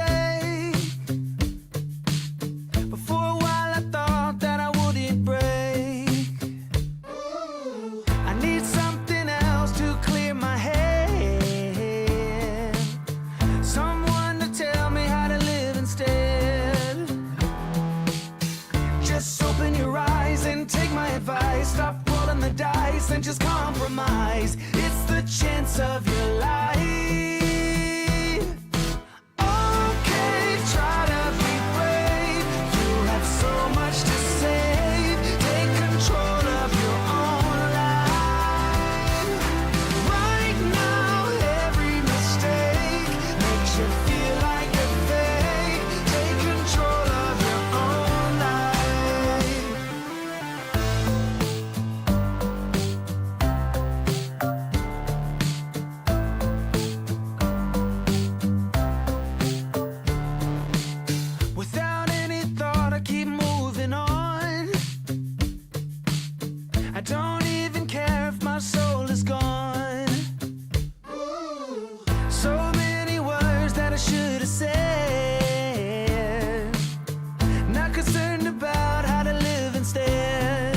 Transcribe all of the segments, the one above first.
mistake. But for a while I thought that I wouldn't break. I need something else to clear my head. Someone to tell me how to live instead. Just open your eyes and take my advice. Stop rolling the dice and just compromise. It's the chance of your life. Okay, try to be brave. You have so much to save. Take control of your own life. Right now, every mistake makes you feel like a fake. Take control of your own life. Without any thought, I keep moving on. I don't even care if my soul is gone. So many words that I should have said. Not concerned about how to live instead.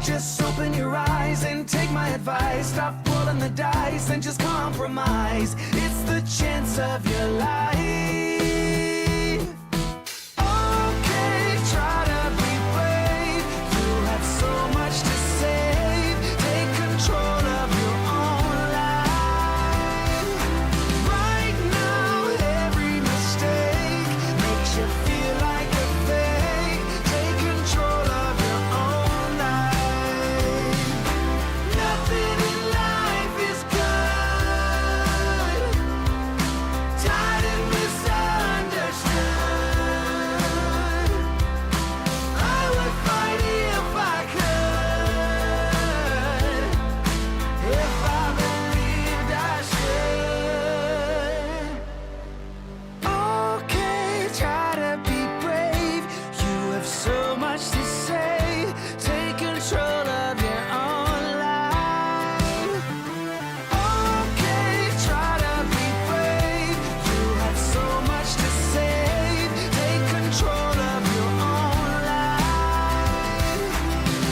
Just open your eyes and take my advice. Stop rolling the dice and just compromise. It's the chance of your life. Okay, try to be brave. You have so much to save. Take control of your own life. Right now, every mistake makes you feel like a fake. Take control of your own life. Nothing in life is good. Tired and misunderstood. I would fight if I could. If I believed I should. Okay, try to be brave. You have so much to say. Take control of your own life. Okay, try to be brave. You have so much to say. Take control of your own life.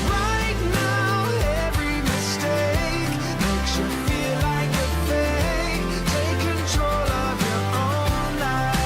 Right now, every mistake makes you feel like a fake. Take control of your own life.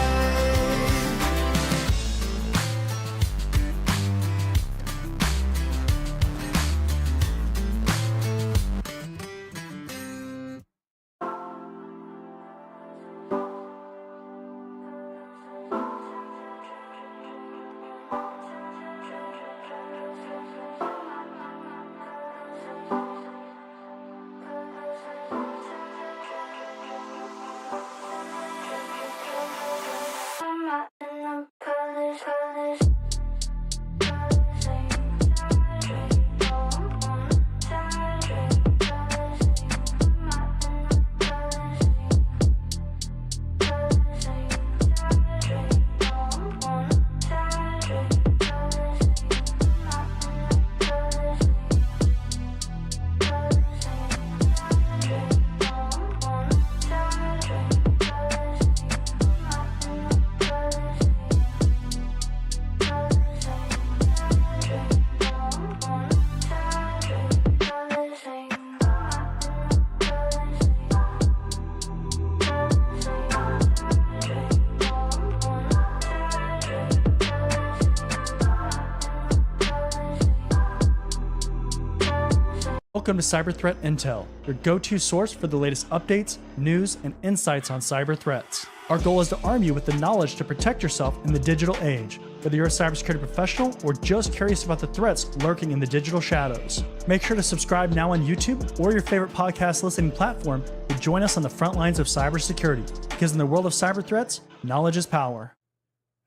Welcome to Cyber Threat Intel, your go-to source for the latest updates, news, and insights on cyber threats. Our goal is to arm you with the knowledge to protect yourself in the digital age, whether you're a cybersecurity professional or just curious about the threats lurking in the digital shadows. Make sure to subscribe now on YouTube or your favorite podcast listening platform to join us on the front lines of cybersecurity, because in the world of cyber threats, knowledge is power.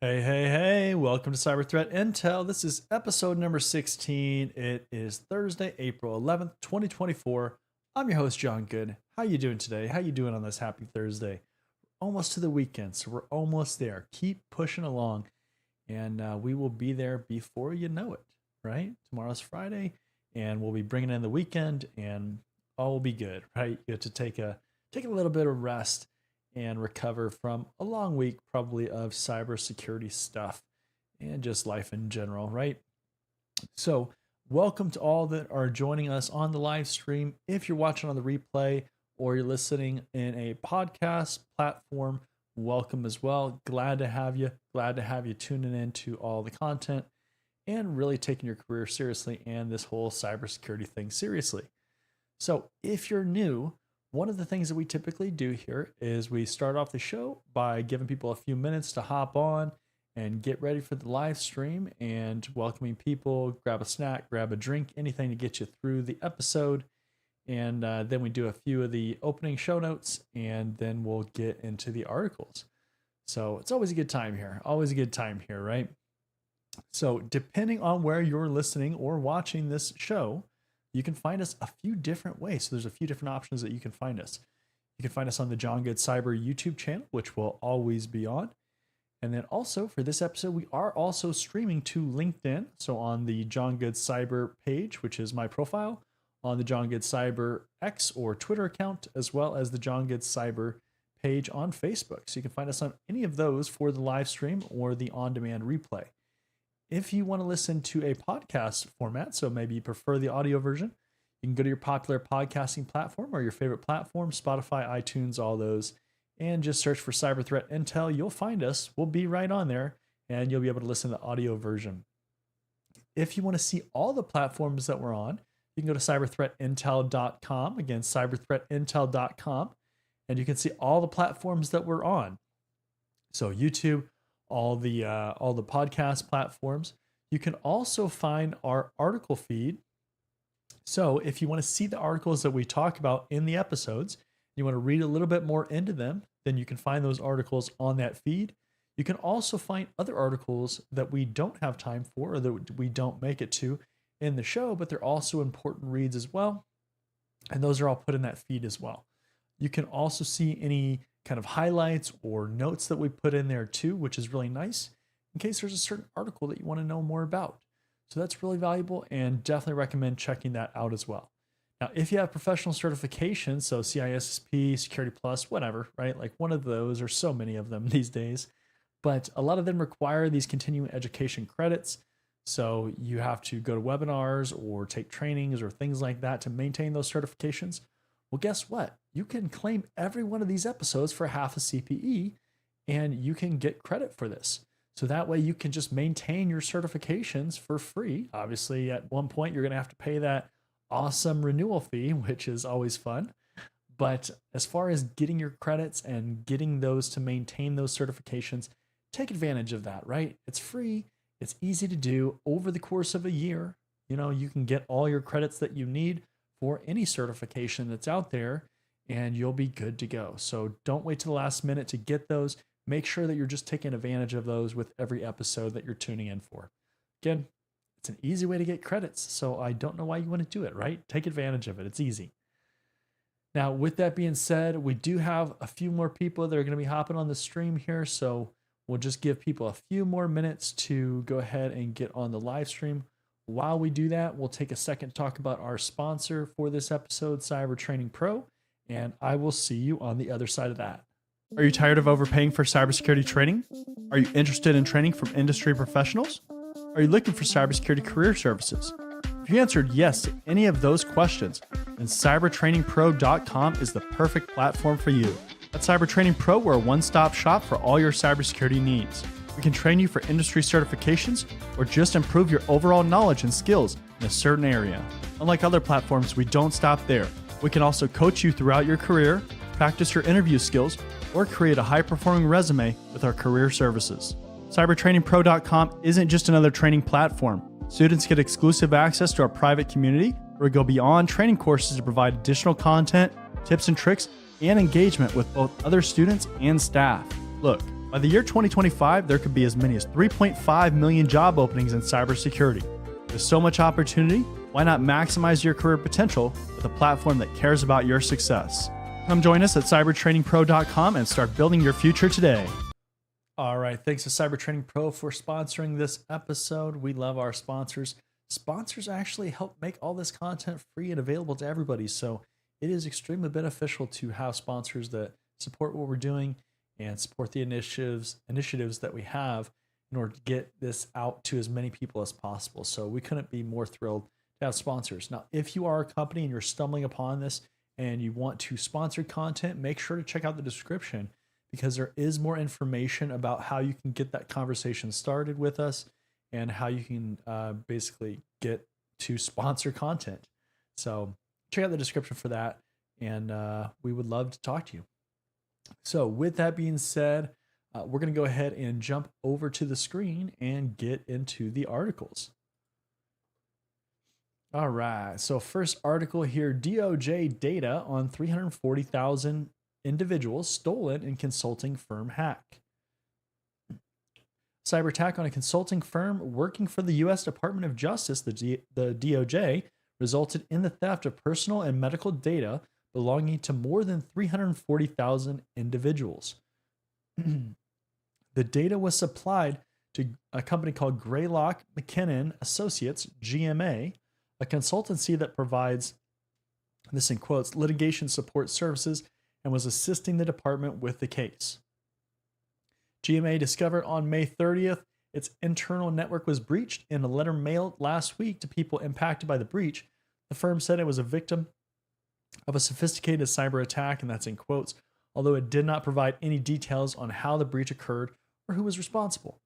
Hey, welcome to Cyber Threat Intel. This is episode number 16. It is Thursday, April 11th, 2024. I'm your host, John Good. How you doing today? How you doing on this happy Thursday? Almost to the weekend, so we're almost there. Keep pushing along, and we will be there before you know it, right? Tomorrow's Friday, and we'll be bringing in the weekend, and all will be good, right? You have to take a little bit of rest and recover from a long week, probably of cybersecurity stuff and just life in general, right? So, welcome to all that are joining us on the live stream. If you're watching on the replay or you're listening in a podcast platform, welcome as well. Glad to have you. Glad to have you tuning in to all the content and really taking your career seriously and this whole cybersecurity thing seriously. So, if you're new, one of the things that we typically do here is we start off the show by giving people a few minutes to hop on and get ready for the live stream and welcoming people, grab a snack, grab a drink, anything to get you through the episode. And then we do a few of the opening show notes and then we'll get into the articles. So it's always a good time here. Always a good time here, right? So depending on where you're listening or watching this show, you can find us a few different ways. So there's a few different options that you can find us. You can find us on the John Good Cyber YouTube channel, which will always be on. And then also for this episode, we are also streaming to LinkedIn. So on the John Good Cyber page, which is my profile, on the John Good Cyber X or Twitter account, as well as the John Good Cyber page on Facebook. So you can find us on any of those for the live stream or the on-demand replay. If you want to listen to a podcast format, so maybe you prefer the audio version, you can go to your popular podcasting platform or your favorite platform, Spotify, iTunes, all those, and just search for Cyber Threat Intel. You'll find us. We'll be right on there, and you'll be able to listen to the audio version. If you want to see all the platforms that we're on, you can go to cyberthreatintel.com. Again, cyberthreatintel.com, and you can see all the platforms that we're on. So YouTube, all the podcast platforms. You can also find our article feed. So if you want to see the articles that we talk about in the episodes, you want to read a little bit more into them, then you can find those articles on that feed. You can also find other articles that we don't have time for or that we don't make it to in the show, but they're also important reads as well. And those are all put in that feed as well. You can also see any kind of highlights or notes that we put in there too, which is really nice in case there's a certain article that you want to know more about. So that's really valuable and definitely recommend checking that out as well. Now, if you have professional certifications, so CISSP, Security Plus, whatever, right? Like one of those, or so many of them these days, but a lot of them require these continuing education credits. So you have to go to webinars or take trainings or things like that to maintain those certifications. Well, guess what? You can claim every one of these episodes for half a CPE and you can get credit for this. So that way you can just maintain your certifications for free. Obviously, at one point, you're going to have to pay that awesome renewal fee, which is always fun. But as far as getting your credits and getting those to maintain those certifications, take advantage of that, right? It's free. It's easy to do over the course of a year. You know, you can get all your credits that you need for any certification that's out there and you'll be good to go. So don't wait till the last minute to get those. Make sure that you're just taking advantage of those with every episode that you're tuning in for. Again, it's an easy way to get credits, so I don't know why you want to do it, right? Take advantage of it. It's easy. Now, with that being said, we do have a few more people that are going to be hopping on the stream here, so we'll just give people a few more minutes to go ahead and get on the live stream. While we do that, we'll take a second to talk about our sponsor for this episode, Cyber Training Pro, and I will see you on the other side of that. Are you tired of overpaying for cybersecurity training? Are you interested in training from industry professionals? Are you looking for cybersecurity career services? If you answered yes to any of those questions, then cybertrainingpro.com is the perfect platform for you. At Cyber Training Pro, we're a one-stop shop for all your cybersecurity needs. We can train you for industry certifications or just improve your overall knowledge and skills in a certain area. Unlike other platforms, we don't stop there. We can also coach you throughout your career, practice your interview skills, or create a high-performing resume with our career services. CybertrainingPro.com isn't just another training platform. Students get exclusive access to our private community where we go beyond training courses to provide additional content, tips and tricks, and engagement with both other students and staff. Look, by the year 2025, there could be as many as 3.5 million job openings in cybersecurity. With so much opportunity, why not maximize your career potential with a platform that cares about your success? Come join us at cybertrainingpro.com and start building your future today. All right. Thanks to Cyber Training Pro for sponsoring this episode. We love our sponsors. Sponsors actually help make all this content free and available to everybody. So it is extremely beneficial to have sponsors that support what we're doing and support the initiatives that we have in order to get this out to as many people as possible. So we couldn't be more thrilled to have sponsors. Now, if you are a company and you're stumbling upon this and you want to sponsor content, make sure to check out the description because there is more information about how you can get that conversation started with us and how you can basically get to sponsor content. So check out the description for that, and we would love to talk to you. So with that being said, we're going to go ahead and jump over to the screen and get into the articles. All right, so first article here, DOJ data on 340,000 individuals stolen in consulting firm hack. Cyber attack on a consulting firm working for the U.S. Department of Justice, the DOJ, resulted in the theft of personal and medical data belonging to more than 340,000 individuals. The data was supplied to a company called Greylock McKinnon Associates, GMA, a consultancy that provides, this in quotes, litigation support services and was assisting the department with the case. GMA discovered on May 30th its internal network was breached in a letter mailed last week to people impacted by the breach. The firm said it was a victim of a sophisticated cyber attack, and that's in quotes, although it did not provide any details on how the breach occurred or who was responsible.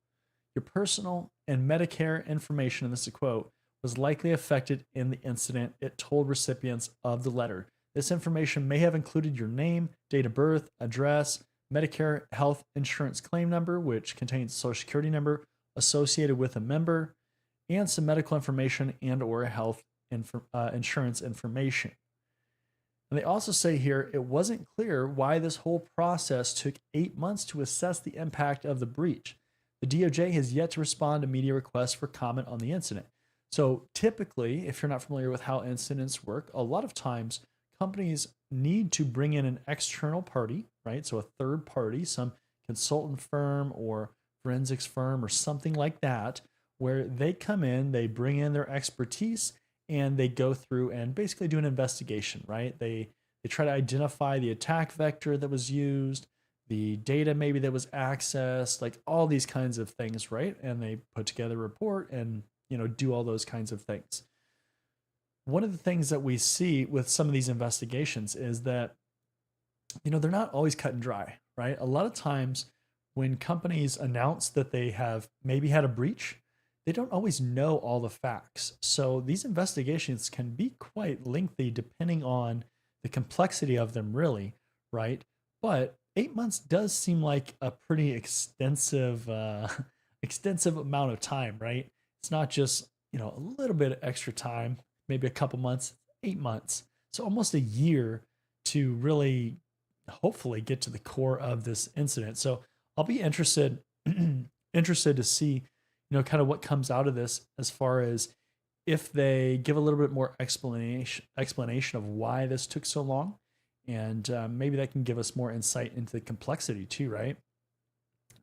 Your personal and Medicare information, and this is a quote, was likely affected in the incident, it told recipients of the letter. This information may have included your name, date of birth, address, Medicare health insurance claim number, which contains a social security number associated with a member, and some medical information and or health insurance information. And they also say here, it wasn't clear why this whole process took 8 months to assess the impact of the breach. The DOJ has yet to respond to media requests for comment on the incident. So typically, if you're not familiar with how incidents work, a lot of times companies need to bring in an external party, right? So a third party, some consultant firm or forensics firm or something like that, where they come in, they bring in their expertise, and they go through and basically do an investigation, right? They try to identify the attack vector that was used, the data maybe that was accessed, like all these kinds of things, right? And they put together a report and, do all those kinds of things. One of the things that we see with some of these investigations is that, they're not always cut and dry, right? A lot of times when companies announce that they have maybe had a breach, they don't always know all the facts. So these investigations can be quite lengthy depending on the complexity of them, really, right? But 8 months does seem like a pretty extensive amount of time, right? It's not just, a little bit of extra time, maybe a couple months, 8 months. So almost a year to really hopefully get to the core of this incident. So I'll be interested to see, kind of what comes out of this as far as if they give a little bit more explanation of why this took so long. And maybe that can give us more insight into the complexity too, right?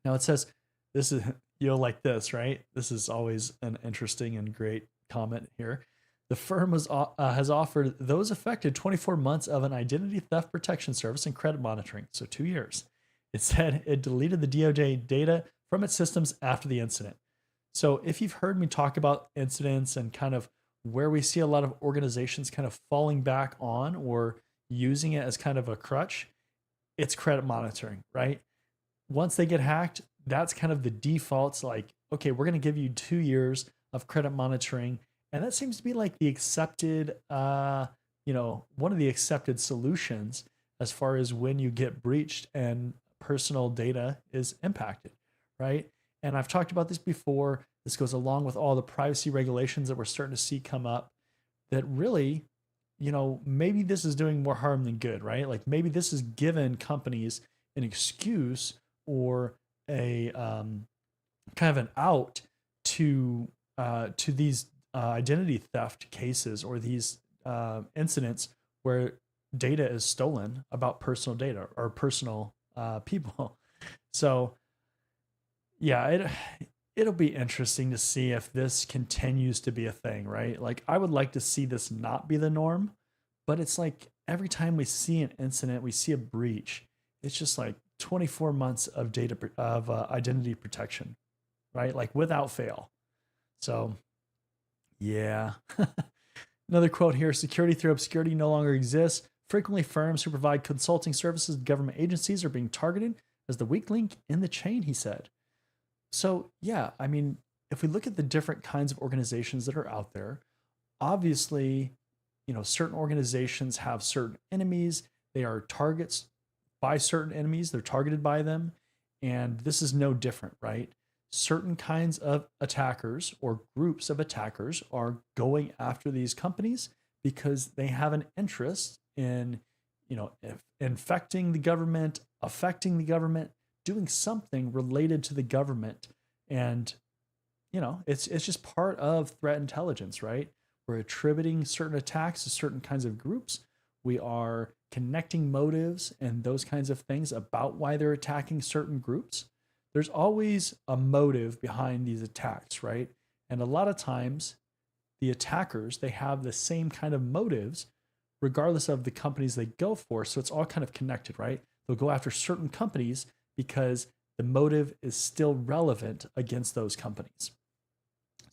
Now it says, this is, you'll like this, right? This is always an interesting and great comment here. The firm has offered those affected 24 months of an identity theft protection service and credit monitoring, so 2 years. It said it deleted the DOJ data from its systems after the incident. So if you've heard me talk about incidents and kind of where we see a lot of organizations kind of falling back on or using it as kind of a crutch, it's credit monitoring, right? Once they get hacked, that's kind of the default. Like, okay, we're going to give you 2 years of credit monitoring. And that seems to be like the accepted, one of the accepted solutions as far as when you get breached and personal data is impacted, right? And I've talked about this before. This goes along with all the privacy regulations that we're starting to see come up that really, maybe this is doing more harm than good, right? Like maybe this has given companies an excuse or a kind of an out to these identity theft cases or these incidents where data is stolen about personal data or personal people. So yeah, it'll be interesting to see if this continues to be a thing, right? Like I would like to see this not be the norm, but it's like every time we see an incident, we see a breach, it's just like 24 months of identity protection, right? Like without fail. So yeah. Another quote here: security through obscurity no longer exists. Frequently, firms who provide consulting services to government agencies are being targeted as the weak link in the chain, he said. So, yeah, I mean, if we look at the different kinds of organizations that are out there, obviously, certain organizations have certain enemies. They are targets by certain enemies, they're targeted by them. And this is no different, right? Certain kinds of attackers or groups of attackers are going after these companies because they have an interest in, infecting the government, affecting the government, doing something related to the government. And, it's just part of threat intelligence, right? We're attributing certain attacks to certain kinds of groups. We are connecting motives and those kinds of things about why they're attacking certain groups. There's always a motive behind these attacks, right? And a lot of times the attackers, they have the same kind of motives regardless of the companies they go for. So it's all kind of connected, right? They'll go after certain companies because the motive is still relevant against those companies.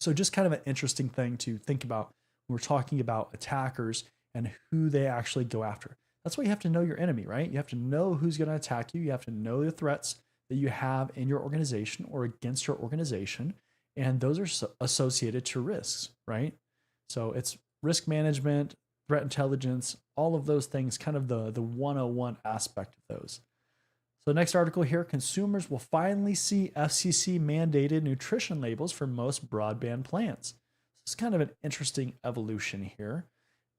So just kind of an interesting thing to think about when we're talking about attackers and who they actually go after. That's why you have to know your enemy, right? You have to know who's going to attack you. You have to know the threats that you have in your organization or against your organization. And those are associated to risks, right? So it's risk management, threat intelligence, all of those things, kind of the 101 aspect of those. So next article here: consumers will finally see FCC mandated nutrition labels for most broadband plans. This is kind of an interesting evolution here.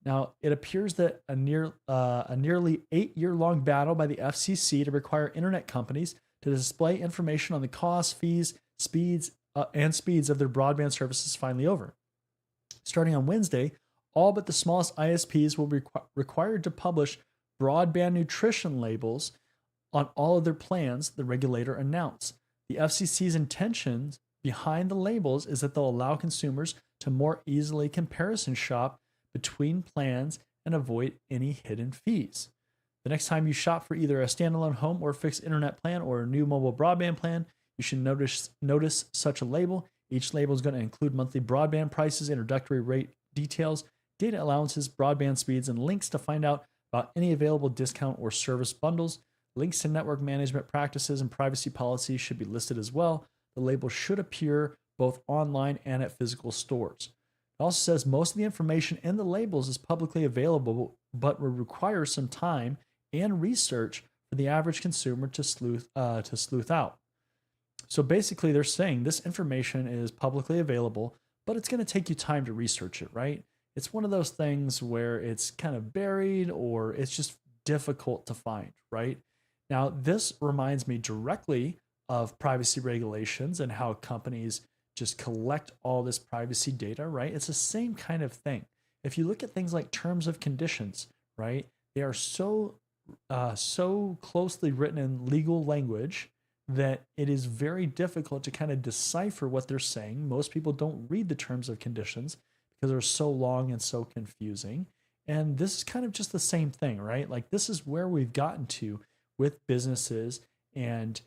Now, it appears that a nearly 8-year-long battle by the FCC to require internet companies to display information on the costs, fees, speeds of their broadband services is finally over. Starting on Wednesday, all but the smallest ISPs will be required to publish broadband nutrition labels on all of their plans, the regulator announced. The FCC's intentions behind the labels is that they'll allow consumers to more easily comparison shop between plans and avoid any hidden fees. The next time you shop for either a standalone home or fixed internet plan or a new mobile broadband plan, you should notice such a label. Each label is going to include monthly broadband prices, introductory rate details, data allowances, broadband speeds, and links to find out about any available discount or service bundles. Links to network management practices and privacy policies should be listed as well. The label should appear both online and at physical stores. It also says most of the information in the labels is publicly available, but will require some time and research for the average consumer to sleuth out. So basically, they're saying this information is publicly available, but it's going to take you time to research it, right? It's one of those things where it's kind of buried or it's just difficult to find, right? Now, this reminds me directly of privacy regulations and how companies just collect all this privacy data, right? It's the same kind of thing. If you look at things like terms of conditions, right? They are so closely written in legal language that it is very difficult to kind of decipher what they're saying. Most people don't read the terms of conditions because they're so long and so confusing. And this is kind of just the same thing, right? Like this is where we've gotten to with businesses and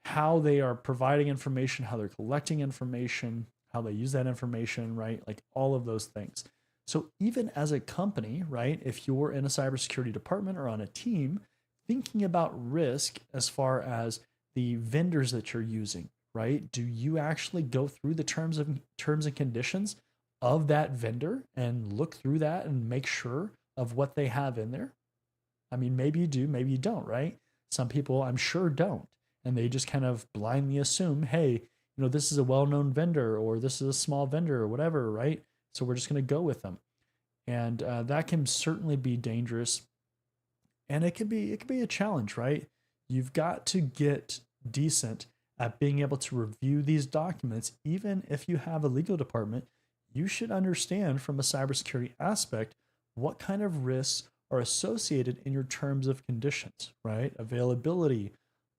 how they are providing information, how they're collecting information, how they use that information, right? Like all of those things. So even as a company, right, if you're in a cybersecurity department or on a team, thinking about risk as far as the vendors that you're using, right? Do you actually go through the terms and conditions of that vendor and look through that and make sure of what they have in there? I mean, maybe you do, maybe you don't, right? Some people I'm sure don't. And they just kind of blindly assume, hey, this is a well-known vendor or this is a small vendor or whatever, right? So we're just going to go with them. And that can certainly be dangerous. And it could be a challenge, right? You've got to get decent at being able to review these documents. Even if you have a legal department, you should understand from a cybersecurity aspect what kind of risks are associated in your terms of conditions, right? Availability,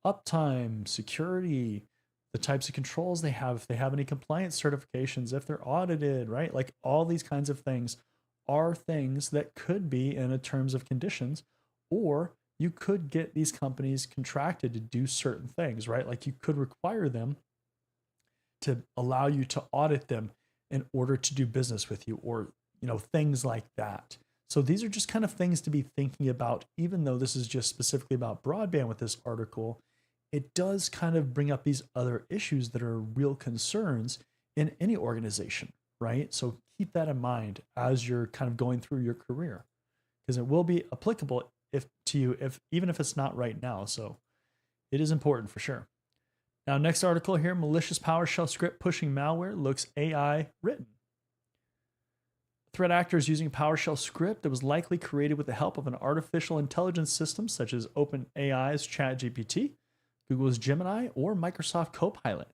uptime, security, the types of controls they have, if they have any compliance certifications, if they're audited, right? Like all these kinds of things are things that could be in a terms of conditions, or you could get these companies contracted to do certain things, right? Like you could require them to allow you to audit them in order to do business with you, or things like that. So these are just kind of things to be thinking about. Even though this is just specifically about broadband with this article, it does kind of bring up these other issues that are real concerns in any organization, right? So keep that in mind as you're kind of going through your career, because it will be applicable if even if it's not right now. So it is important for sure. Now, next article here: malicious PowerShell script pushing malware looks AI written. Threat actors using PowerShell script that was likely created with the help of an artificial intelligence system such as OpenAI's ChatGPT, Google's Gemini, or Microsoft Copilot.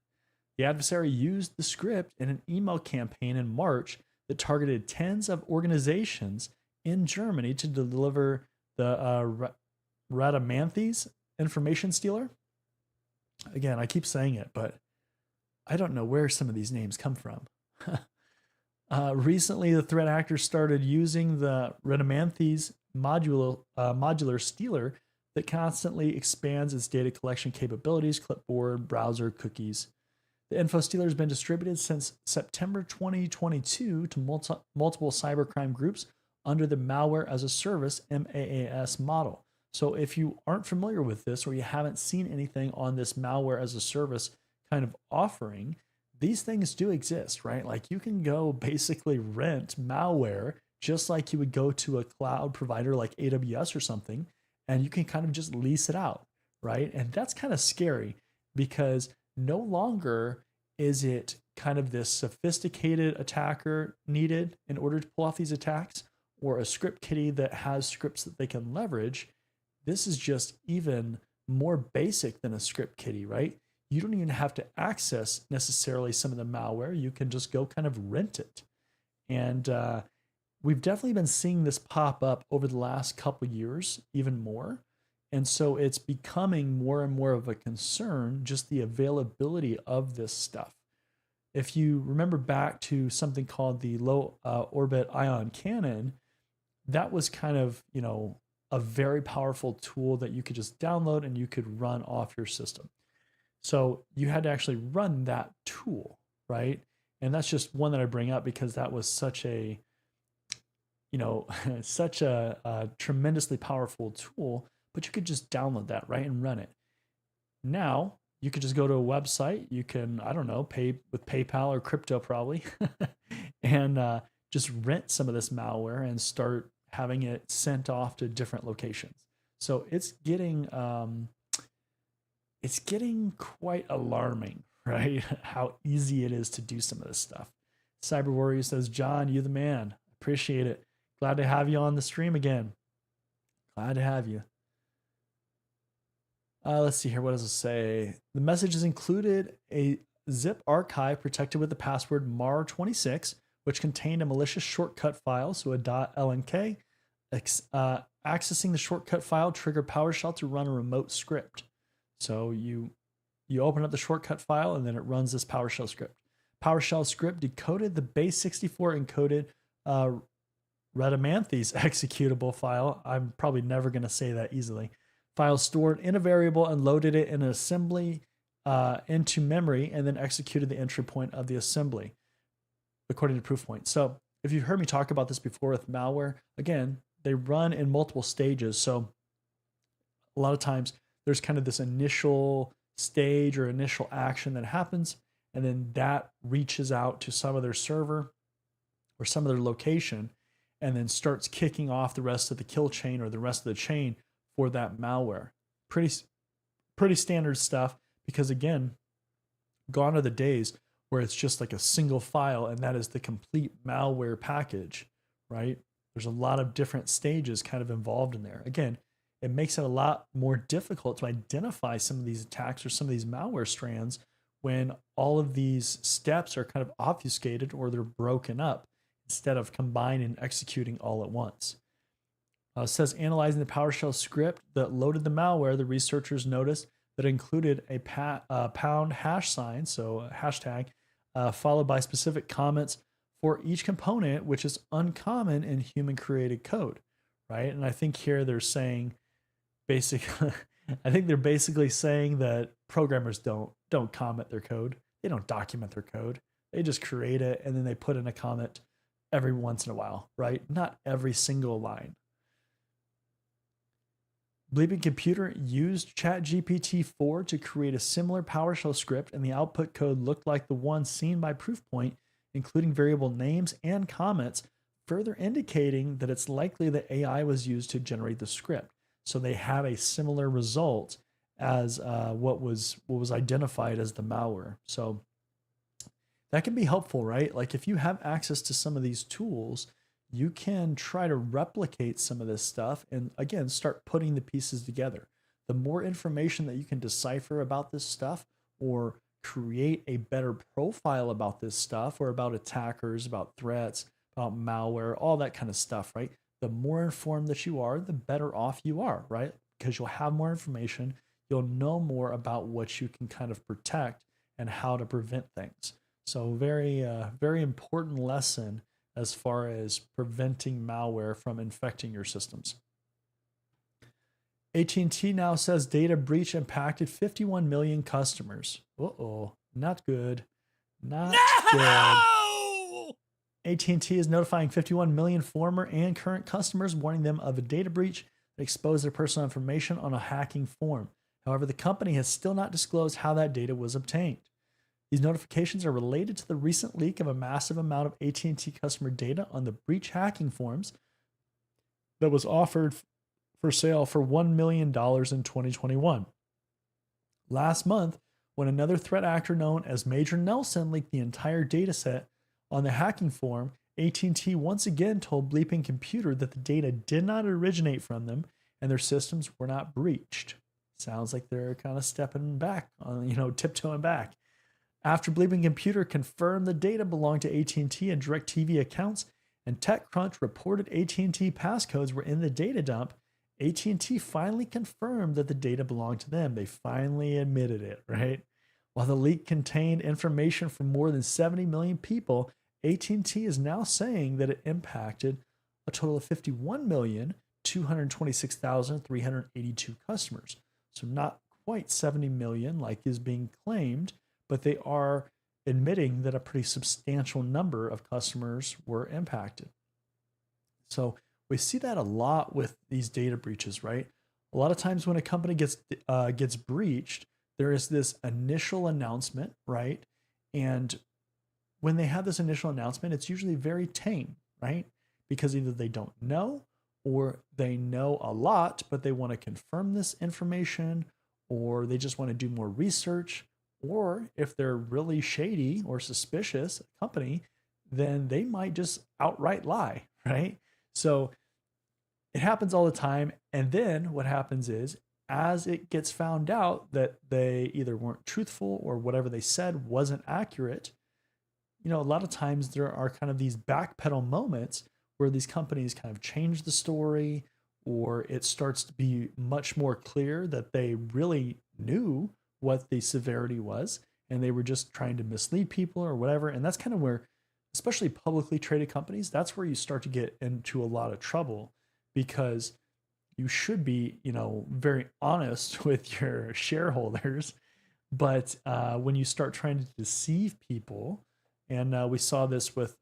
The adversary used the script in an email campaign in March that targeted tens of organizations in Germany to deliver the Radamanthys information stealer. Again, I keep saying it, but I don't know where some of these names come from. Recently, the threat actors started using the Radamanthys modular stealer that constantly expands its data collection capabilities, clipboard, browser, cookies. The info stealer has been distributed since September 2022 to multiple cybercrime groups under the Malware as a Service MAAS model. So if you aren't familiar with this, or you haven't seen anything on this Malware as a Service kind of offering, these things do exist, right? Like you can go basically rent malware just like you would go to a cloud provider like AWS or something, and you can kind of just lease it out, right? And that's kind of scary, because no longer is it kind of this sophisticated attacker needed in order to pull off these attacks, or a script kiddie that has scripts that they can leverage. This is just even more basic than a script kiddie, right? You don't even have to access necessarily some of the malware. You can just go kind of rent it. And we've definitely been seeing this pop up over the last couple years, even more. And so it's becoming more and more of a concern, just the availability of this stuff. If you remember back to something called the low orbit ion cannon, that was kind of, a very powerful tool that you could just download and you could run off your system. So you had to actually run that tool, right? And that's just one that I bring up because that was such a, such a tremendously powerful tool, but you could just download that, right, and run it. Now you could just go to a website. You can, I don't know, pay with PayPal or crypto probably, and just rent some of this malware and start having it sent off to different locations. So it's getting quite alarming, right? How easy it is to do some of this stuff. Cyber Warrior says, John, you the man. Appreciate it. Glad to have you on the stream again. Glad to have you. Let's see here. What does it say? The message has included a zip archive protected with the password MAR26, which contained a malicious shortcut file, so a .lnk. Accessing the shortcut file triggered PowerShell to run a remote script. So you open up the shortcut file and then it runs this PowerShell script. PowerShell script decoded the base64 encoded Radamanthys executable file. I'm probably never going to say that easily. File stored in a variable and loaded it in an assembly into memory, and then executed the entry point of the assembly according to Proofpoint. So if you've heard me talk about this before with malware, again, they run in multiple stages. So a lot of times there's kind of this initial stage or initial action that happens, and then that reaches out to some other server or some other location, and then starts kicking off the rest of the kill chain or the rest of the chain for that malware. Pretty standard stuff, because again, gone are the days where it's just like a single file and that is the complete malware package, right? There's a lot of different stages kind of involved in there. Again, it makes it a lot more difficult to identify some of these attacks or some of these malware strands when all of these steps are kind of obfuscated or they're broken up instead of combined and executing all at once. It says, analyzing the PowerShell script that loaded the malware, the researchers noticed that it included a pound hash sign, so a hashtag, followed by specific comments for each component, which is uncommon in human-created code, right? And I think here they're saying basically, I think they're basically saying that programmers don't comment their code. They don't document their code. They just create it and then they put in a comment every once in a while, right? Not every single line. Bleeping Computer used ChatGPT-4 to create a similar PowerShell script, and the output code looked like the one seen by Proofpoint, including variable names and comments, further indicating that it's likely that AI was used to generate the script. So they have a similar result as what was identified as the malware. So that can be helpful, right? Like if you have access to some of these tools, you can try to replicate some of this stuff and again start putting the pieces together. The more information that you can decipher about this stuff or create a better profile about this stuff or about attackers, about threats, about malware, all that kind of stuff, right? The more informed that you are, the better off you are, right? Because you'll have more information, you'll know more about what you can kind of protect and how to prevent things. So very important lesson as far as preventing malware from infecting your systems. AT&T now says data breach impacted 51 million customers. Uh-oh, not good. Not good. AT&T is notifying 51 million former and current customers, warning them of a data breach that exposed their personal information on a hacking form. However, the company has still not disclosed how that data was obtained. These notifications are related to the recent leak of a massive amount of AT&T customer data on the breach hacking forms that was offered for sale for $1 million in 2021. Last month, when another threat actor known as Major Nelson leaked the entire dataset on the hacking form, AT&T once again told Bleeping Computer that the data did not originate from them and their systems were not breached. Sounds like they're kind of stepping back, tiptoeing back. After Bleeping Computer confirmed the data belonged to AT&T and DirecTV accounts, and TechCrunch reported AT&T passcodes were in the data dump, AT&T finally confirmed that the data belonged to them. They finally admitted it, right? While the leak contained information from more than 70 million people, AT&T is now saying that it impacted a total of 51,226,382 customers. So not quite 70 million like is being claimed, but they are admitting that a pretty substantial number of customers were impacted. So we see that a lot with these data breaches, right? A lot of times when a company gets breached, there is this initial announcement, right? And when they have this initial announcement, it's usually very tame, right? Because either they don't know or they know a lot, but they want to confirm this information, or they just want to do more research. Or if they're really shady or suspicious company, then they might just outright lie, right? So it happens all the time. And then what happens is, as it gets found out that they either weren't truthful or whatever they said wasn't accurate, a lot of times there are kind of these backpedal moments where these companies kind of change the story, or it starts to be much more clear that they really knew what the severity was and they were just trying to mislead people or whatever. And that's kind of where, especially publicly traded companies, that's where you start to get into a lot of trouble, because you should be, very honest with your shareholders. But when you start trying to deceive people, and we saw this with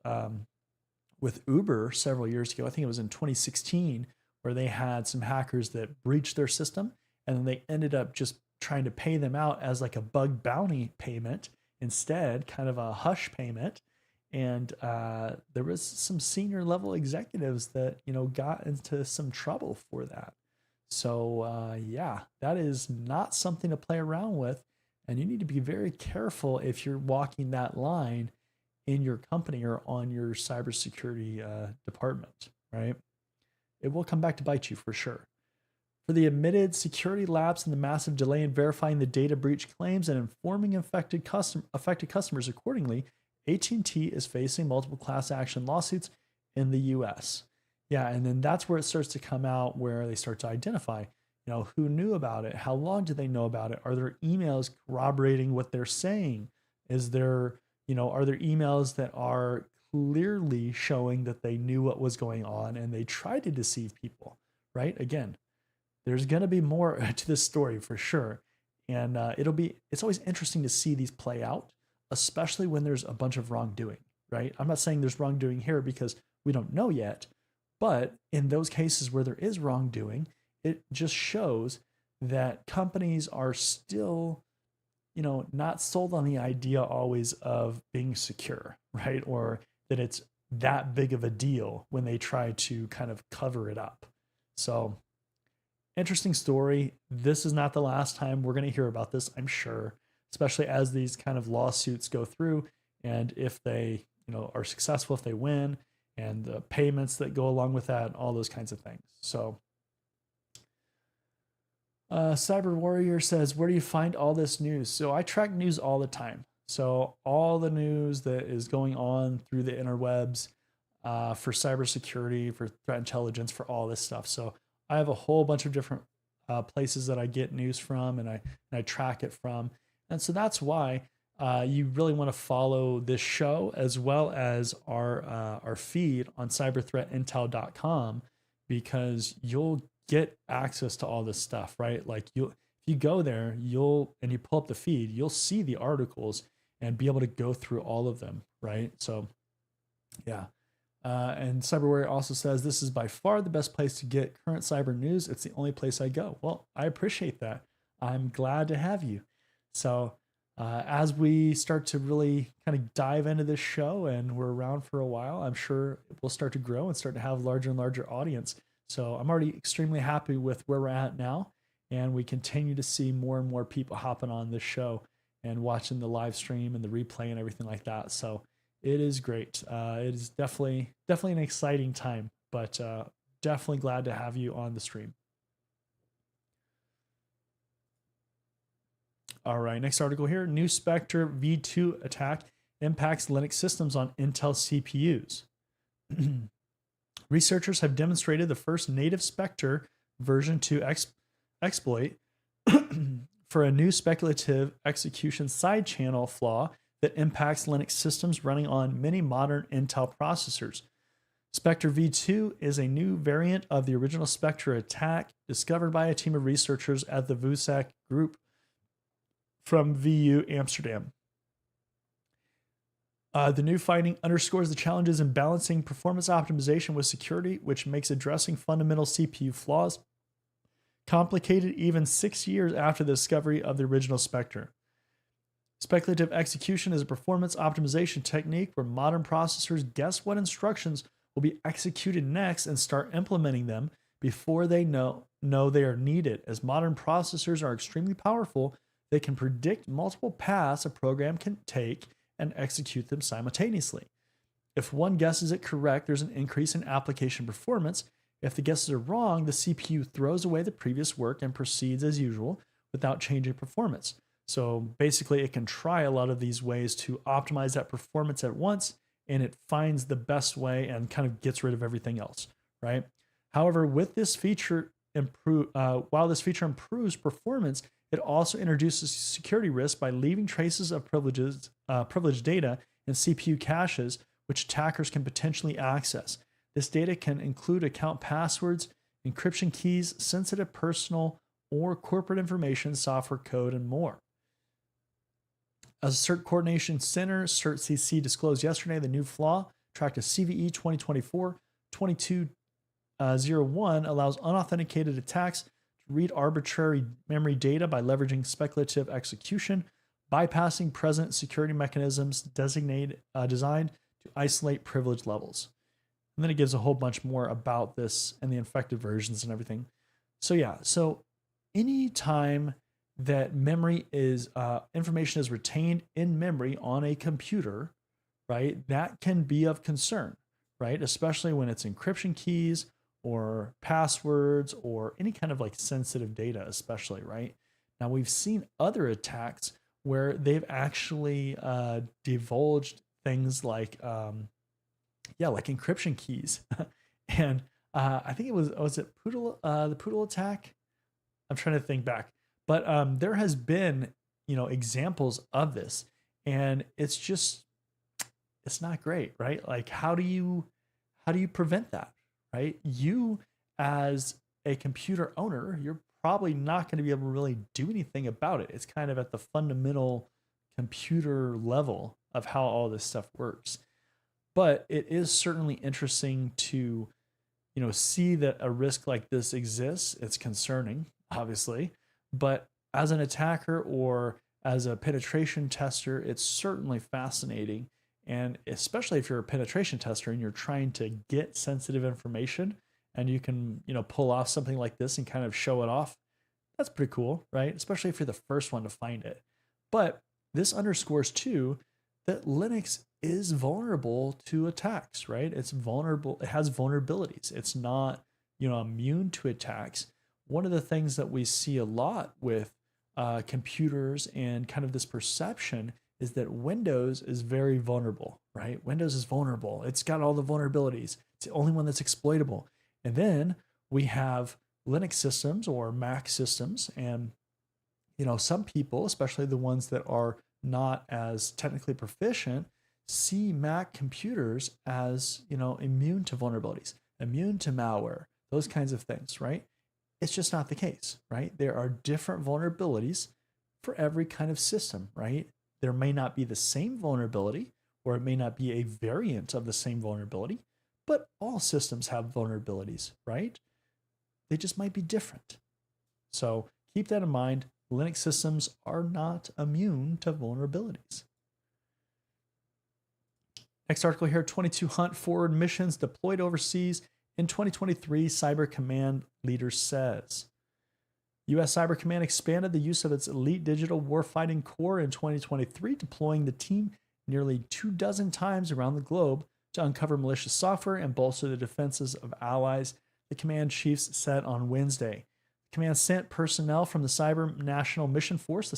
Uber several years ago, I think it was in 2016, where they had some hackers that breached their system, and then they ended up just trying to pay them out as like a bug bounty payment instead, kind of a hush payment. And there was some senior level executives that, got into some trouble for that. So that is not something to play around with. And you need to be very careful if you're walking that line in your company or on your cybersecurity department, right? It will come back to bite you for sure. For the admitted security lapse and the massive delay in verifying the data breach claims and informing affected customers accordingly, AT&T is facing multiple class action lawsuits in the US. Yeah, and then that's where it starts to come out, where they start to identify, who knew about it? How long did they know about it? Are there emails corroborating what they're saying? Is there, are there emails that are clearly showing that they knew what was going on and they tried to deceive people, right? Again, there's going to be more to this story for sure. And it's always interesting to see these play out, especially when there's a bunch of wrongdoing, right? I'm not saying there's wrongdoing here because we don't know yet, but in those cases where there is wrongdoing, it just shows that companies are still, not sold on the idea always of being secure, right? Or that it's that big of a deal when they try to kind of cover it up. So, interesting story. This is not the last time we're going to hear about this, I'm sure, especially as these kind of lawsuits go through and if they, are successful, if they win, and the payments that go along with that, all those kinds of things. So, Cyber Warrior says, where do you find all this news? So I track news all the time. So all the news that is going on through the interwebs for cybersecurity, for threat intelligence, for all this stuff. So I have a whole bunch of different places that I get news from, and I track it from. And so that's why you really want to follow this show as well as our feed on cyberthreatintel.com, because you'll get access to all this stuff, right? Like if you go there, and you pull up the feed, you'll see the articles and be able to go through all of them, right? So yeah. And Cyberware also says, this is by far the best place to get current cyber news. It's the only place I go. Well, I appreciate that. I'm glad to have you. So as we start to really kind of dive into this show and we're around for a while, I'm sure we'll start to grow and start to have larger and larger audience. So I'm already extremely happy with where we're at now. And we continue to see more and more people hopping on this show and watching the live stream and the replay and everything like that. So it is great. It is definitely an exciting time, but definitely glad to have you on the stream. All right, next article here. New Spectre v2 attack impacts Linux systems on Intel CPUs. Researchers have demonstrated the first native Spectre version 2 exploit for a new speculative execution side channel flaw that impacts Linux systems running on many modern Intel processors. Spectre v2 is a new variant of the original Spectre attack discovered by a team of researchers at the VUSAC group from VU Amsterdam. The new finding underscores the challenges in balancing performance optimization with security, which makes addressing fundamental CPU flaws complicated even 6 years after the discovery of the original Spectre. Speculative execution is a performance optimization technique where modern processors guess what instructions will be executed next and start implementing them before they know they are needed. As modern processors are extremely powerful, they can predict multiple paths a program can take and execute them simultaneously. If one guesses it correct, there's an increase in application performance. If the guesses are wrong, the CPU throws away the previous work and proceeds as usual without changing performance. So basically, it can try a lot of these ways to optimize that performance at once, and it finds the best way and kind of gets rid of everything else, right? However, with this feature while this feature improves performance, it also introduces security risks by leaving traces of privileged data in CPU caches, which attackers can potentially access. This data can include account passwords, encryption keys, sensitive personal or corporate information, software code, and more. As a Cert Coordination Center, CertCC disclosed yesterday the new flaw, tracked as CVE 2024-2201, allows unauthenticated attacks to read arbitrary memory data by leveraging speculative execution, bypassing present security mechanisms designed to isolate privilege levels. And then it gives a whole bunch more about this and the infected versions and everything. So any time that memory is information is retained in memory on a computer, right, that can be of concern, right? Especially when it's encryption keys or passwords or any kind of like sensitive data, especially, right? Now we've seen other attacks where they've actually divulged things like encryption keys. And I think was it Poodle, the Poodle attack? I'm trying to think back. But there has been, examples of this, and it's not great, right? Like, how do you prevent that, right? You as a computer owner, you're probably not going to be able to really do anything about it. It's kind of at the fundamental computer level of how all this stuff works. But it is certainly interesting to, see that a risk like this exists. It's concerning, obviously, but as an attacker or as a penetration tester, it's certainly fascinating. And especially if you're a penetration tester and you're trying to get sensitive information and you can, pull off something like this and kind of show it off, that's pretty cool, right? Especially if you're the first one to find it. But this underscores too that Linux is vulnerable to attacks, right? It's vulnerable, it has vulnerabilities. It's not, immune to attacks. One of the things that we see a lot with computers and kind of this perception is that Windows is very vulnerable, right? Windows is vulnerable. It's got all the vulnerabilities. It's the only one that's exploitable. And then we have Linux systems or Mac systems, and some people, especially the ones that are not as technically proficient, see Mac computers as immune to vulnerabilities, immune to malware, those kinds of things, right? It's just not the case, right? There are different vulnerabilities for every kind of system, right? There may not be the same vulnerability, or it may not be a variant of the same vulnerability, but all systems have vulnerabilities, right? They just might be different. So keep that in mind. Linux systems are not immune to vulnerabilities. Next article here, 22 hunt forward missions deployed overseas in 2023, Cyber Command leader says. U.S. Cyber Command expanded the use of its elite digital warfighting core in 2023, deploying the team nearly 24 times around the globe to uncover malicious software and bolster the defenses of allies, the command chiefs said on Wednesday. The command sent personnel from the Cyber National Mission Force, the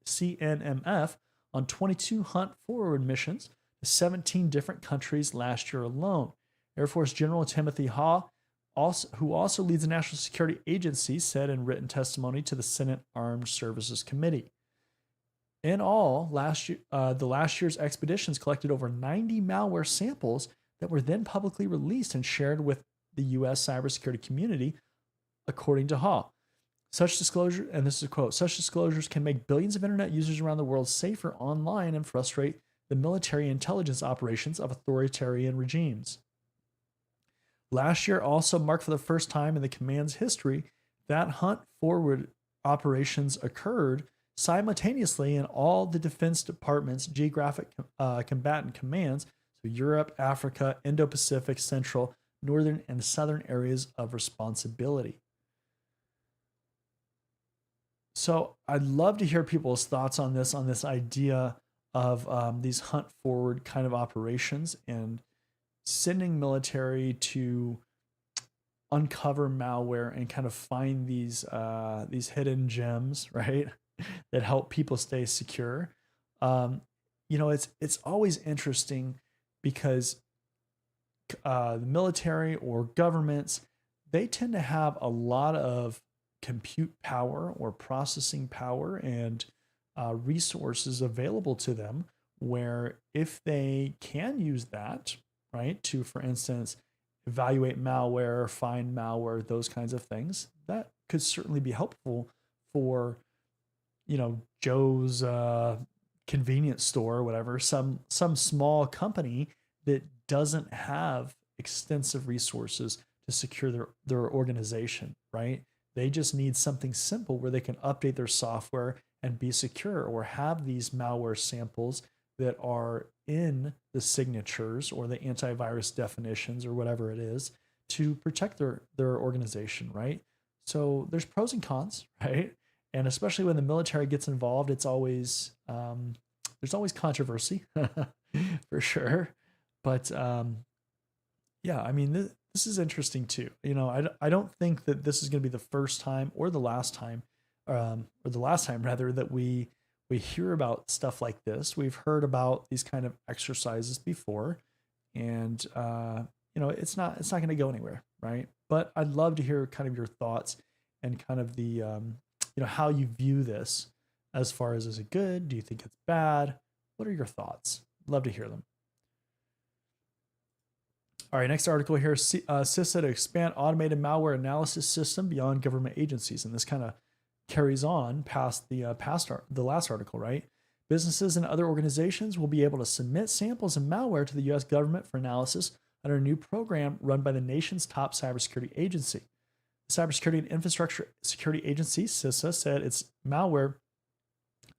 CNMF, on 22 hunt forward missions to 17 different countries last year alone. Air Force General Timothy Haw, who also leads the National Security Agency, said in written testimony to the Senate Armed Services Committee. In all, the last year's expeditions collected over 90 malware samples that were then publicly released and shared with the U.S. cybersecurity community, according to Haw. Such disclosure, and this is a quote, such disclosures can make billions of internet users around the world safer online and frustrate the military intelligence operations of authoritarian regimes. Last year also marked for the first time in the command's history that hunt forward operations occurred simultaneously in all the Defense Department's geographic combatant commands, so Europe, Africa, Indo-Pacific, Central, Northern, and Southern areas of responsibility. So I'd love to hear people's thoughts on this idea of these hunt forward kind of operations and sending military to uncover malware and kind of find these hidden gems, right, that help people stay secure. It's always interesting because the military or governments, they tend to have a lot of compute power or processing power and resources available to them, where if they can use that, right, to, for instance, evaluate malware, find malware, those kinds of things, that could certainly be helpful for, Joe's convenience store or whatever, some small company that doesn't have extensive resources to secure their organization, right? They just need something simple where they can update their software and be secure, or have these malware samples that are in the signatures or the antivirus definitions or whatever it is to protect their organization, right? So there's pros and cons, right? And especially when the military gets involved, it's always there's always controversy for sure. But yeah, I mean, this is interesting too. I don't think that this is going to be the first time or the last time, or the last time rather, that we hear about stuff like this. We've heard about these kind of exercises before, and it's not going to go anywhere, right? But I'd love to hear kind of your thoughts and kind of the how you view this, as far as, is it good? Do you think it's bad? What are your thoughts? Love to hear them. All right, next article here, CISA to expand automated malware analysis system beyond government agencies. And this kind of carries on past the last article, right? Businesses and other organizations will be able to submit samples of malware to the U.S. government for analysis under a new program run by the nation's top cybersecurity agency. The Cybersecurity and Infrastructure Security Agency, CISA, said its malware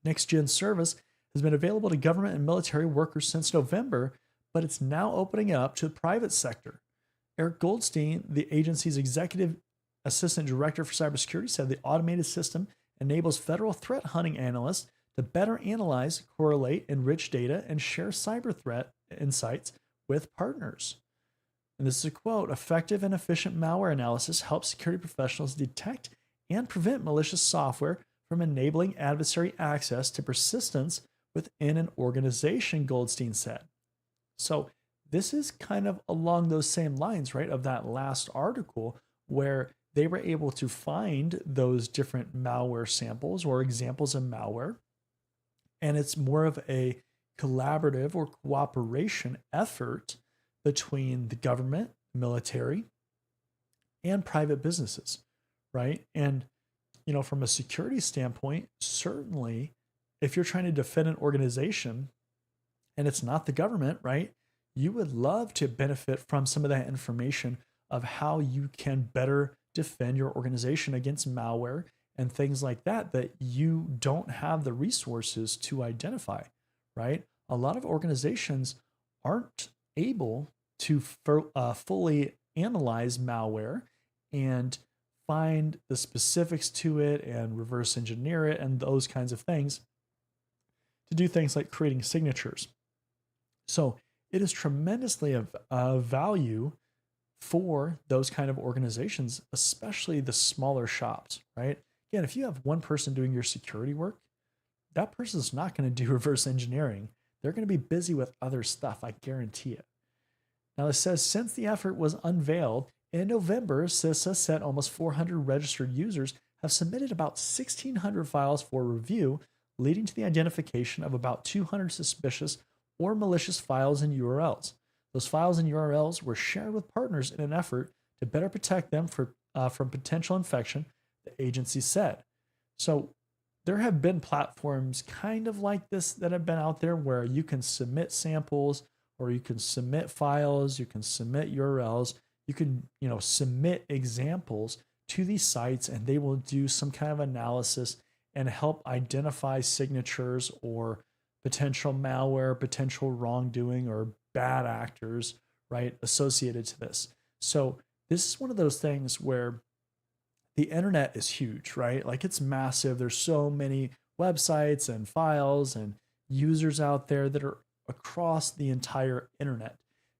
next-gen service has been available to government and military workers since November, but it's now opening up to the private sector. Eric Goldstein, the agency's executive assistant director for cybersecurity, said the automated system enables federal threat hunting analysts to better analyze, correlate, enrich data, and share cyber threat insights with partners. And this is a quote, effective and efficient malware analysis helps security professionals detect and prevent malicious software from enabling adversary access to persistence within an organization, Goldstein said. So this is kind of along those same lines, right, of that last article where they were able to find those different malware samples or examples of malware. And it's more of a collaborative or cooperation effort between the government, military, and private businesses, right? And, you know, from a security standpoint, certainly if you're trying to defend an organization and it's not the government, right? You would love to benefit from some of that information of how you can better defend your organization against malware and things like that that you don't have the resources to identify, right? A lot of organizations aren't able to fully analyze malware and find the specifics to it and reverse engineer it and those kinds of things to do things like creating signatures. So it is tremendously of value for those kind of organizations, especially the smaller shops, right? Again, if you have one person doing your security work, that person's not going to do reverse engineering. They're going to be busy with other stuff, I guarantee it. Now it says, since the effort was unveiled in November, CISA said almost 400 registered users have submitted about 1,600 files for review, leading to the identification of about 200 suspicious or malicious files and URLs. Those files and URLs were shared with partners in an effort to better protect them from potential infection, the agency said. So there have been platforms kind of like this that have been out there where you can submit samples or you can submit files, you can submit URLs, you can, submit examples to these sites and they will do some kind of analysis and help identify signatures or potential malware, potential wrongdoing, or bad actors, right, associated to this. So this is one of those things where the internet is huge, right? Like it's massive. There's so many websites and files and users out there that are across the entire internet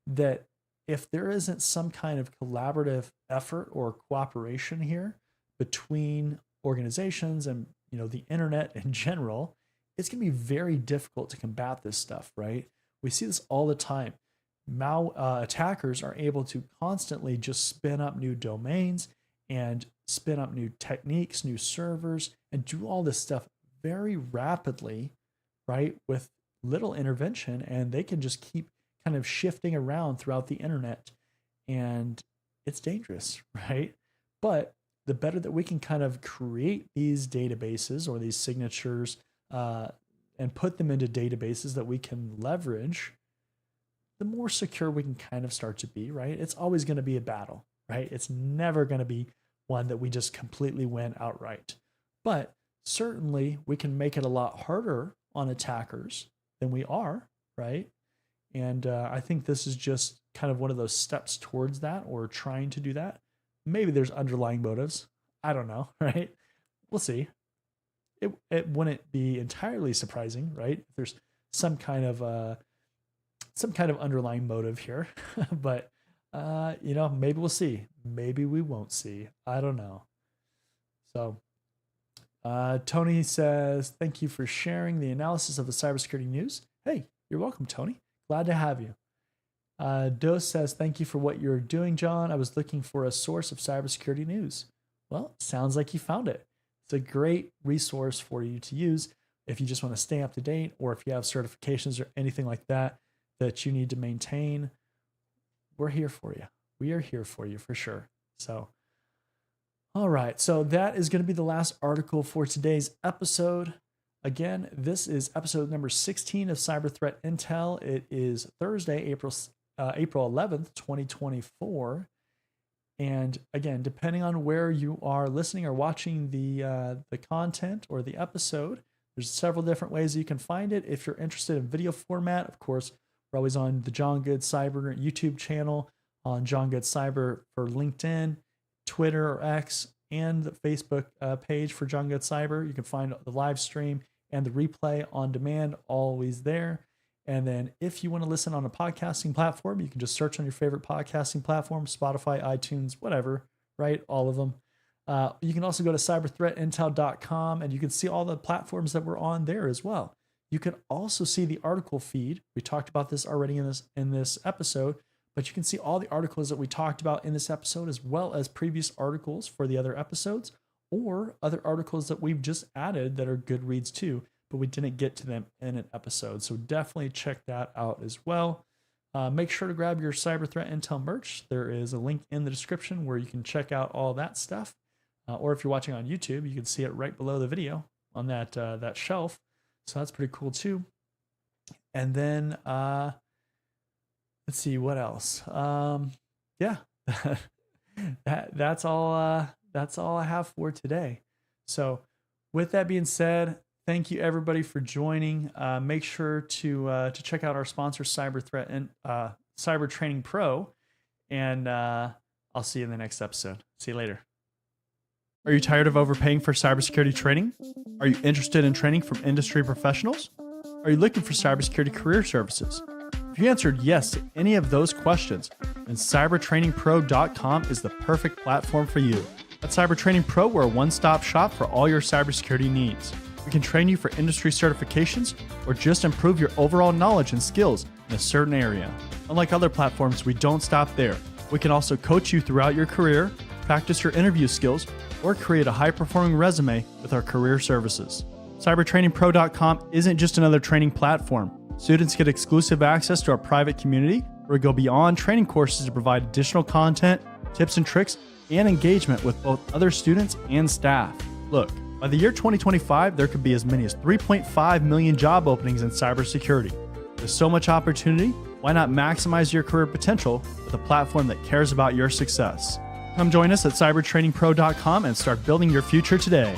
that if there isn't some kind of collaborative effort or cooperation here between organizations and the internet in general, it's going to be very difficult to combat this stuff, right? We see this all the time. Attackers are able to constantly just spin up new domains and spin up new techniques, new servers, and do all this stuff very rapidly, right? With little intervention, and they can just keep kind of shifting around throughout the internet, and it's dangerous, right? But the better that we can kind of create these databases or these signatures and put them into databases that we can leverage, the more secure we can kind of start to be, right? It's always going to be a battle, right? It's never going to be one that we just completely win outright. But certainly we can make it a lot harder on attackers than we are, right? And I think this is just kind of one of those steps towards that, or trying to do that. Maybe there's underlying motives. I don't know, right? We'll see. It wouldn't be entirely surprising, right? If there's some kind of underlying motive here, but maybe we'll see. Maybe we won't see. I don't know. So Tony says, thank you for sharing the analysis of the cybersecurity news. Hey, you're welcome, Tony. Glad to have you. Dos says, thank you for what you're doing, John. I was looking for a source of cybersecurity news. Well, sounds like you found it. It's a great resource for you to use if you just want to stay up to date, or if you have certifications or anything like that that you need to maintain. we're here for you. We are here for you for sure. So, all right. So that is going to be the last article for today's episode. Again, this is episode number 16 of Cyber Threat Intel. It is Thursday, April 11th, 2024. And again, depending on where you are listening or watching the content or the episode, there's several different ways you can find it. If you're interested in video format, of course, we're always on the John Good Cyber YouTube channel, on John Good Cyber for LinkedIn, Twitter or X, and the Facebook page for John Good Cyber. You can find the live stream and the replay on demand, always there. And then if you want to listen on a podcasting platform, you can just search on your favorite podcasting platform, Spotify, iTunes, whatever, right? All of them. You can also go to cyberthreatintel.com and you can see all the platforms that we're on there as well. You can also see the article feed. We talked about this already in this episode, but you can see all the articles that we talked about in this episode, as well as previous articles for the other episodes, or other articles that we've just added that are good reads too, but we didn't get to them in an episode. So definitely check that out as well. Make sure to grab your Cyber Threat Intel merch. There is a link in the description where you can check out all that stuff. Or if you're watching on YouTube, you can see it right below the video on that shelf. So that's pretty cool too. And then let's see what else. Yeah, that's all I have for today. So with that being said, thank you everybody for joining. Make sure to check out our sponsor, Cyber Threat and Cyber Training Pro, and I'll see you in the next episode. See you later. Are you tired of overpaying for cybersecurity training? Are you interested in training from industry professionals? Are you looking for cybersecurity career services? If you answered yes to any of those questions, then cybertrainingpro.com is the perfect platform for you. At Cyber Training Pro, we're a one-stop shop for all your cybersecurity needs. We can train you for industry certifications or just improve your overall knowledge and skills in a certain area. Unlike other platforms, we don't stop there. We can also coach you throughout your career, practice your interview skills, or create a high-performing resume with our career services. CybertrainingPro.com isn't just another training platform. Students get exclusive access to our private community where we go beyond training courses to provide additional content, tips and tricks, and engagement with both other students and staff. Look, by the year 2025, there could be as many as 3.5 million job openings in cybersecurity. With so much opportunity, why not maximize your career potential with a platform that cares about your success? Come join us at cybertrainingpro.com and start building your future today.